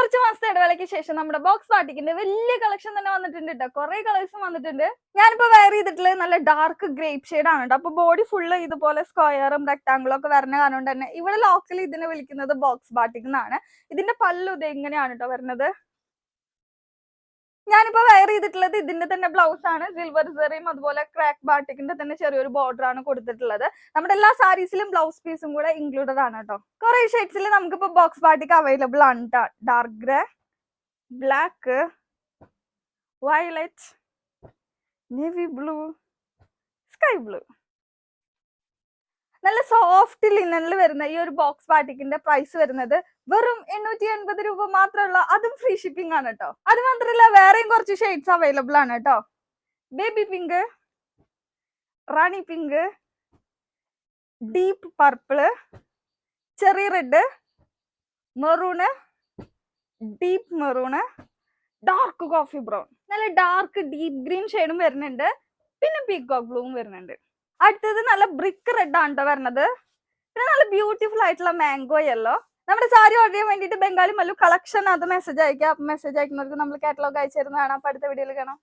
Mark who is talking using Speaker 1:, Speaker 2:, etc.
Speaker 1: കുറച്ച് മാസത്തെ ഇടവേളയ്ക്ക് ശേഷം നമ്മുടെ ബോക്സ് പാർട്ടിക്കിന്റെ വലിയ കളക്ഷൻ തന്നെ വന്നിട്ടുണ്ട് കേട്ടോ. കുറെ കളേഴ്സും വന്നിട്ടുണ്ട്. ഞാനിപ്പോ വെയർ ചെയ്തിട്ടുള്ളത് നല്ല ഡാർക്ക് ഗ്രേപ്പ് ഷെയ്ഡ് ആണ് കേട്ടോ. അപ്പൊ ബോഡി ഫുള്ള് ഇതുപോലെ സ്ക്വയറും റെക്ടാംഗിളും ഒക്കെ വരുന്ന കാരണം തന്നെ ഇവിടെ ലോക്കലി ഇതിനെ വിളിക്കുന്നത് ബോക്സ് ബാട്ടിക് എന്നാണ്. ഇതിന്റെ പല്ലു ഇത് എങ്ങനെയാണ് കേട്ടോ വരുന്നത്. ഞാനിപ്പോ വെയർ ചെയ്തിട്ടുള്ളത് ഇതിന്റെ തന്നെ ബ്ലൗസ് ആണ്. സിൽവർ സെറിയും അതുപോലെ ക്രാക്ക് ബാട്ടിക്കിന്റെ തന്നെ ചെറിയൊരു ബോർഡർ ആണ് കൊടുത്തിട്ടുള്ളത്. നമ്മുടെ എല്ലാ സാരീസിലും ബ്ലൗസ് പീസും കൂടെ ഇൻക്ലൂഡഡ് ആണ് കേട്ടോ. കുറെ ഷെയ്ഡ്സിൽ നമുക്കിപ്പോ ബോക്സ് ബാട്ടിക് അവൈലബിൾ ആണ്. Dark grey, black, violet, navy blue, sky blue. നല്ല സോഫ്റ്റ് ലിനനിൽ വരുന്ന ഈ ഒരു ബോക്സ് ബാട്ടിക്കിന്റെ പ്രൈസ് വരുന്നത് വെറും 880 രൂപ മാത്രമുള്ള, അതും ഫ്രീ ഷിപ്പിംഗ് ആണ് കേട്ടോ. അത് മാത്രമല്ല വേറെയും കുറച്ച് ഷെയ്ഡ്സ് അവൈലബിൾ ആണ് കേട്ടോ. Baby pink, Rani pink, deep purple, cherry red, maroon, deep maroon, dark coffee brown, നല്ല ഡാർക്ക് ഡീപ്പ് ഗ്രീൻ ഷെയ്ഡും വരുന്നുണ്ട്. പിന്നെ പീകോക്ക് ബ്ലൂവും വരുന്നുണ്ട്. അടുത്തത് നല്ല ബ്രിക്ക് റെഡ് ആണ് കേട്ടോ വരുന്നത്. പിന്നെ നല്ല ബ്യൂട്ടിഫുൾ ആയിട്ടുള്ള മാംഗോ യെല്ലോ. നമ്മുടെ സാരി ഓർഡർ ചെയ്യാൻ വേണ്ടിയിട്ട് ബംഗാളി മല്ലു കളക്ഷൻ അത് മെസ്സേജ് അയക്കാം. മെസ്സേജ് അയക്കുന്നവർക്ക് നമ്മൾ കാറ്റലോഗ് അയച്ചു തരുന്നതാണ്. അപ്പൊ അടുത്ത വീഡിയോയിൽ കാണാം.